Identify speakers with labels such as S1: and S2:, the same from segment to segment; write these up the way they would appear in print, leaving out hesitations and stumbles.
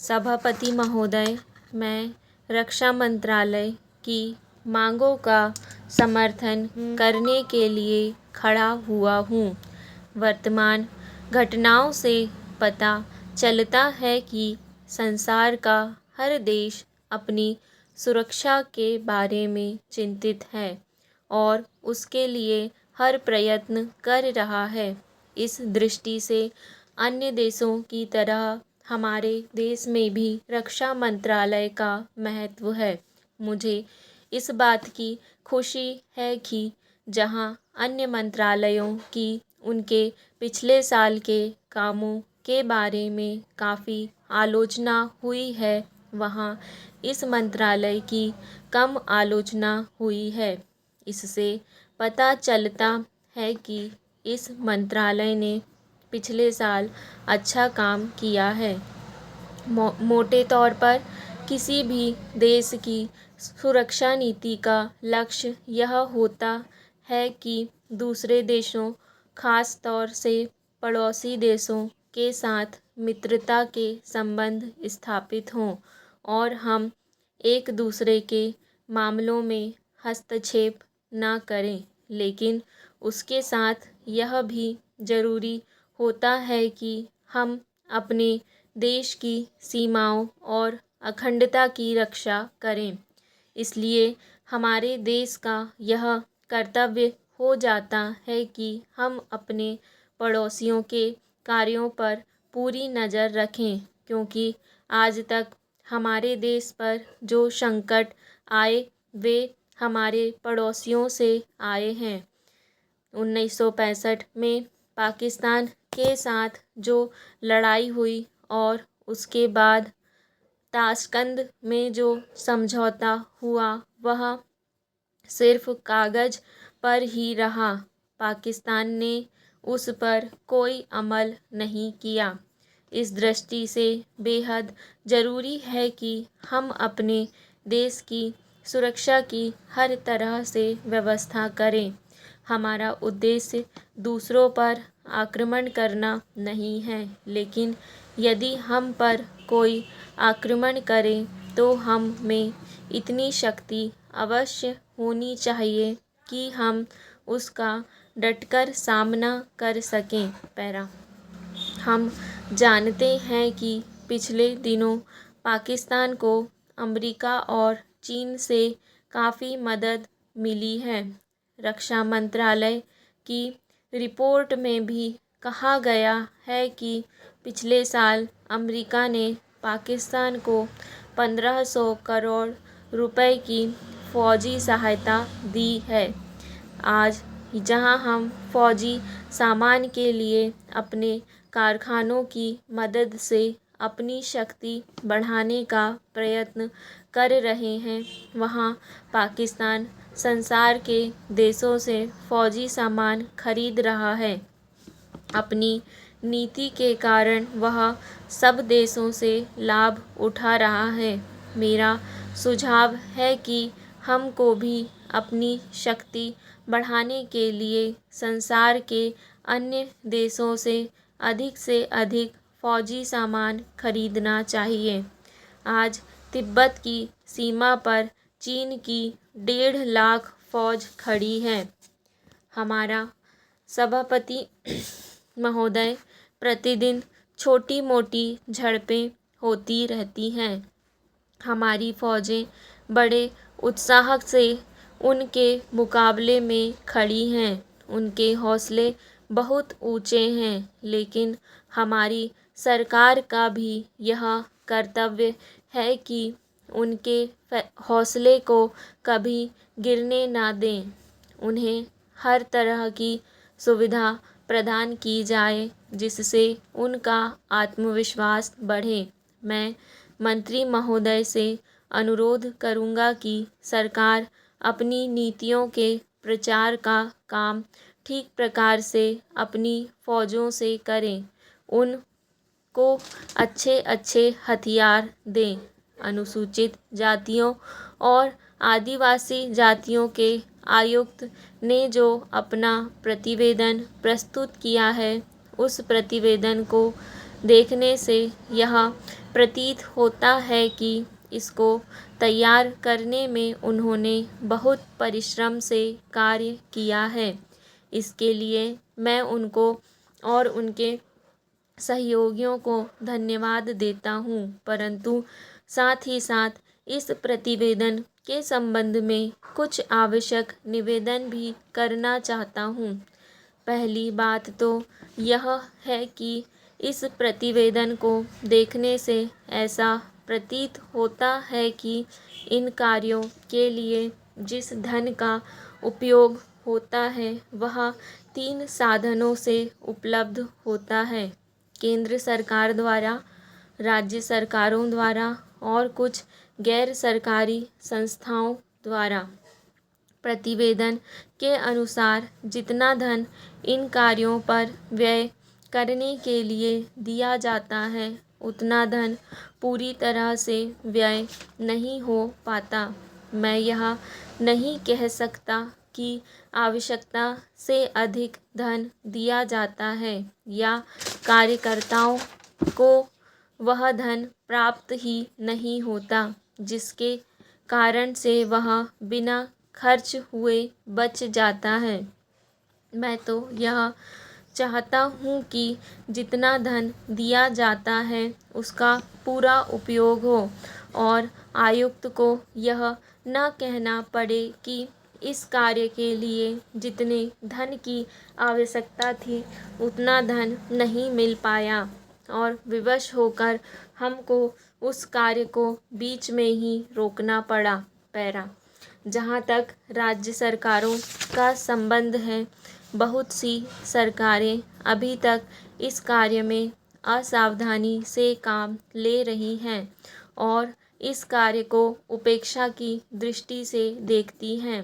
S1: सभापति महोदय, मैं रक्षा मंत्रालय की मांगों का समर्थन करने के लिए खड़ा हुआ हूँ। वर्तमान घटनाओं से पता चलता है कि संसार का हर देश अपनी सुरक्षा के बारे में चिंतित है और उसके लिए हर प्रयत्न कर रहा है। इस दृष्टि से अन्य देशों की तरह हमारे देश में भी रक्षा मंत्रालय का महत्व है। मुझे इस बात की खुशी है कि जहां अन्य मंत्रालयों की उनके पिछले साल के कामों के बारे में काफ़ी आलोचना हुई है, वहां इस मंत्रालय की कम आलोचना हुई है। इससे पता चलता है कि इस मंत्रालय ने पिछले साल अच्छा काम किया है। मोटे तौर पर किसी भी देश की सुरक्षा नीति का लक्ष्य यह होता है कि दूसरे देशों, खास तौर से पड़ोसी देशों के साथ मित्रता के संबंध स्थापित हों और हम एक दूसरे के मामलों में हस्तक्षेप न करें। लेकिन उसके साथ यह भी ज़रूरी होता है कि हम अपने देश की सीमाओं और अखंडता की रक्षा करें। इसलिए हमारे देश का यह कर्तव्य हो जाता है कि हम अपने पड़ोसियों के कार्यों पर पूरी नज़र रखें, क्योंकि आज तक हमारे देश पर जो संकट आए वे हमारे पड़ोसियों से आए हैं। 1965 में पाकिस्तान के साथ जो लड़ाई हुई और उसके बाद ताशकंद में जो समझौता हुआ वह सिर्फ कागज़ पर ही रहा। पाकिस्तान ने उस पर कोई अमल नहीं किया। इस दृष्टि से बेहद ज़रूरी है कि हम अपने देश की सुरक्षा की हर तरह से व्यवस्था करें। हमारा उद्देश्य दूसरों पर आक्रमण करना नहीं है, लेकिन यदि हम पर कोई आक्रमण करे तो हम में इतनी शक्ति अवश्य होनी चाहिए कि हम उसका डटकर सामना कर सकें। हम जानते हैं कि पिछले दिनों पाकिस्तान को अमेरिका और चीन से काफ़ी मदद मिली है। रक्षा मंत्रालय की रिपोर्ट में भी कहा गया है कि पिछले साल अमेरिका ने पाकिस्तान को 1500 करोड़ रुपए की फ़ौजी सहायता दी है। आज जहां हम फ़ौजी सामान के लिए अपने कारखानों की मदद से अपनी शक्ति बढ़ाने का प्रयत्न कर रहे हैं, वहां पाकिस्तान संसार के देशों से फ़ौजी सामान खरीद रहा है। अपनी नीति के कारण वह सब देशों से लाभ उठा रहा है। मेरा सुझाव है कि हमको भी अपनी शक्ति बढ़ाने के लिए संसार के अन्य देशों से अधिक फ़ौजी सामान खरीदना चाहिए। आज तिब्बत की सीमा पर चीन की 1.5 लाख फ़ौज खड़ी है। हमारा सभापति महोदय, प्रतिदिन छोटी मोटी झड़पें होती रहती हैं। हमारी फ़ौजें बड़े उत्साह से उनके मुकाबले में खड़ी हैं। उनके हौसले बहुत ऊंचे हैं, लेकिन हमारी सरकार का भी यह कर्तव्य है कि उनके हौसले को कभी गिरने ना दें। उन्हें हर तरह की सुविधा प्रदान की जाए जिससे उनका आत्मविश्वास बढ़े। मैं मंत्री महोदय से अनुरोध करूंगा कि सरकार अपनी नीतियों के प्रचार का काम ठीक प्रकार से अपनी फ़ौजों से करें। उनको अच्छे अच्छे हथियार दें। अनुसूचित जातियों और आदिवासी जातियों के आयुक्त ने जो अपना प्रतिवेदन प्रस्तुत किया है, उस प्रतिवेदन को देखने से यह प्रतीत होता है कि इसको तैयार करने में उन्होंने बहुत परिश्रम से कार्य किया है। इसके लिए मैं उनको और उनके सहयोगियों को धन्यवाद देता हूँ, परंतु साथ ही साथ इस प्रतिवेदन के संबंध में कुछ आवश्यक निवेदन भी करना चाहता हूँ। पहली बात तो यह है कि इस प्रतिवेदन को देखने से ऐसा प्रतीत होता है कि इन कार्यों के लिए जिस धन का उपयोग होता है वह 3 साधनों से उपलब्ध होता है, केंद्र सरकार द्वारा, राज्य सरकारों द्वारा और कुछ गैर सरकारी संस्थाओं द्वारा। प्रतिवेदन के अनुसार जितना धन इन कार्यों पर व्यय करने के लिए दिया जाता है उतना धन पूरी तरह से व्यय नहीं हो पाता। मैं यह नहीं कह सकता कि आवश्यकता से अधिक धन दिया जाता है या कार्यकर्ताओं को वह धन प्राप्त ही नहीं होता, जिसके कारण से वह बिना खर्च हुए बच जाता है। मैं तो यह चाहता हूँ कि जितना धन दिया जाता है उसका पूरा उपयोग हो और आयुक्त को यह न कहना पड़े कि इस कार्य के लिए जितने धन की आवश्यकता थी उतना धन नहीं मिल पाया और विवश होकर हमको उस कार्य को बीच में ही रोकना पड़ा। पैरा जहाँ तक राज्य सरकारों का संबंध है, बहुत सी सरकारें अभी तक इस कार्य में असावधानी से काम ले रही हैं और इस कार्य को उपेक्षा की दृष्टि से देखती हैं।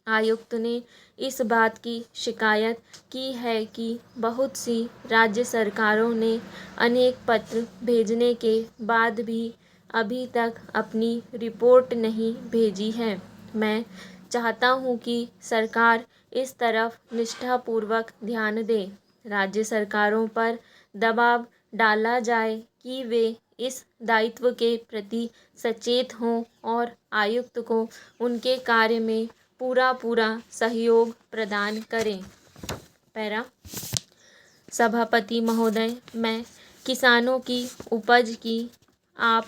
S1: आयुक्त ने इस बात की शिकायत की है कि बहुत सी राज्य सरकारों ने अनेक पत्र भेजने के बाद भी अभी तक अपनी रिपोर्ट नहीं भेजी है। मैं चाहता हूँ कि सरकार इस तरफ निष्ठापूर्वक ध्यान दे। राज्य सरकारों पर दबाव डाला जाए कि वे इस दायित्व के प्रति सचेत हों और आयुक्त को उनके कार्य में पूरा सहयोग प्रदान करें। पैरा सभापति महोदय, मैं किसानों की उपज की आप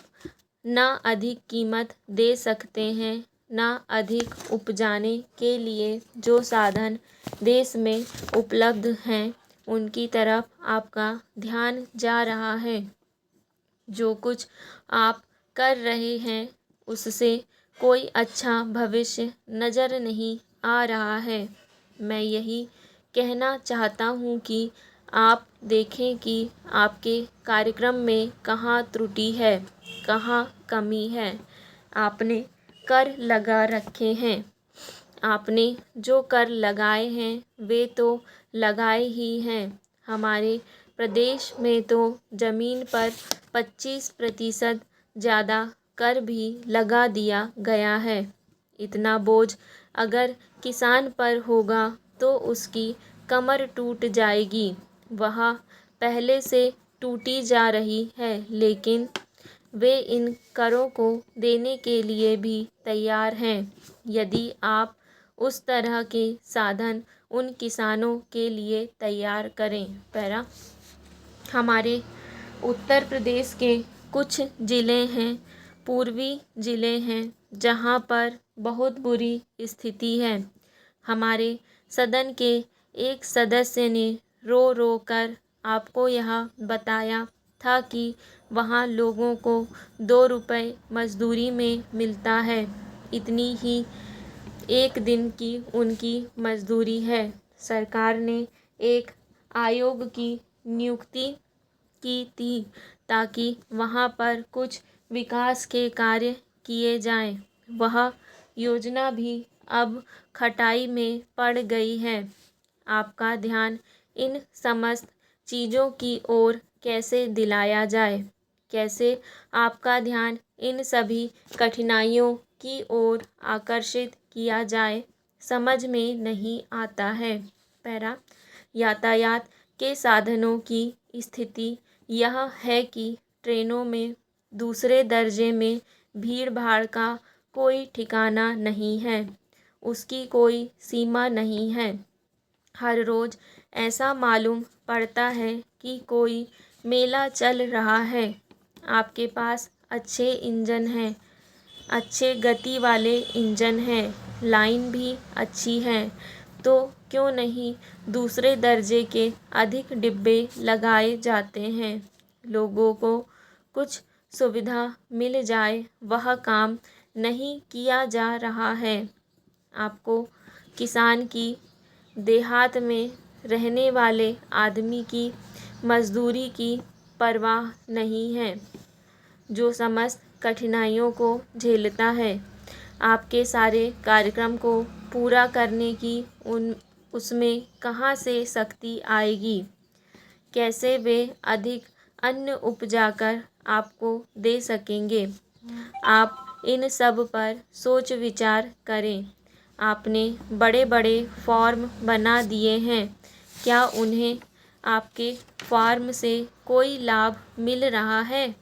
S1: न अधिक कीमत दे सकते हैं न अधिक उपजाने के लिए जो साधन देश में उपलब्ध हैं उनकी तरफ आपका ध्यान जा रहा है। जो कुछ आप कर रहे हैं उससे कोई अच्छा भविष्य नज़र नहीं आ रहा है। मैं यही कहना चाहता हूँ कि आप देखें कि आपके कार्यक्रम में कहाँ त्रुटि है, कहाँ कमी है। आपने कर लगा रखे हैं, आपने जो कर लगाए हैं वे तो लगाए ही हैं। हमारे प्रदेश में तो ज़मीन पर 25% ज़्यादा कर भी लगा दिया गया है। इतना बोझ अगर किसान पर होगा तो उसकी कमर टूट जाएगी। वह पहले से टूटी जा रही है, लेकिन वे इन करों को देने के लिए भी तैयार हैं यदि आप उस तरह के साधन उन किसानों के लिए तैयार करें। पैरा हमारे उत्तर प्रदेश के कुछ ज़िले हैं, पूर्वी ज़िले हैं जहाँ पर बहुत बुरी स्थिति है। हमारे सदन के एक सदस्य ने रो रो कर आपको यह बताया था कि वहाँ लोगों को 2 रुपये मजदूरी में मिलता है। इतनी ही एक दिन की उनकी मजदूरी है। सरकार ने एक आयोग की नियुक्ति की थी ताकि वहाँ पर कुछ विकास के कार्य किए जाएं। वह योजना भी अब खटाई में पड़ गई है। आपका ध्यान इन समस्त चीज़ों की ओर कैसे दिलाया जाए, कैसे आपका ध्यान इन सभी कठिनाइयों की ओर आकर्षित किया जाए, समझ में नहीं आता है। पैरा यातायात के साधनों की स्थिति यह है कि ट्रेनों में दूसरे दर्जे में भीड़ भाड़ का कोई ठिकाना नहीं है, उसकी कोई सीमा नहीं है। हर रोज़ ऐसा मालूम पड़ता है कि कोई मेला चल रहा है। आपके पास अच्छे इंजन हैं, अच्छे गति वाले इंजन हैं, लाइन भी अच्छी है, तो क्यों नहीं दूसरे दर्जे के अधिक डिब्बे लगाए जाते हैं। लोगों को कुछ सुविधा मिल जाए, वह काम नहीं किया जा रहा है। आपको किसान की, देहात में रहने वाले आदमी की मजदूरी की परवाह नहीं है, जो समस्त कठिनाइयों को झेलता है। आपके सारे कार्यक्रम को पूरा करने की उसमें कहाँ से शक्ति आएगी? कैसे वे अधिक अन्न उपजाकर आपको दे सकेंगे? आप इन सब पर सोच विचार करें। आपने बड़े बड़े फॉर्म बना दिए हैं, क्या उन्हें आपके फार्म से कोई लाभ मिल रहा है?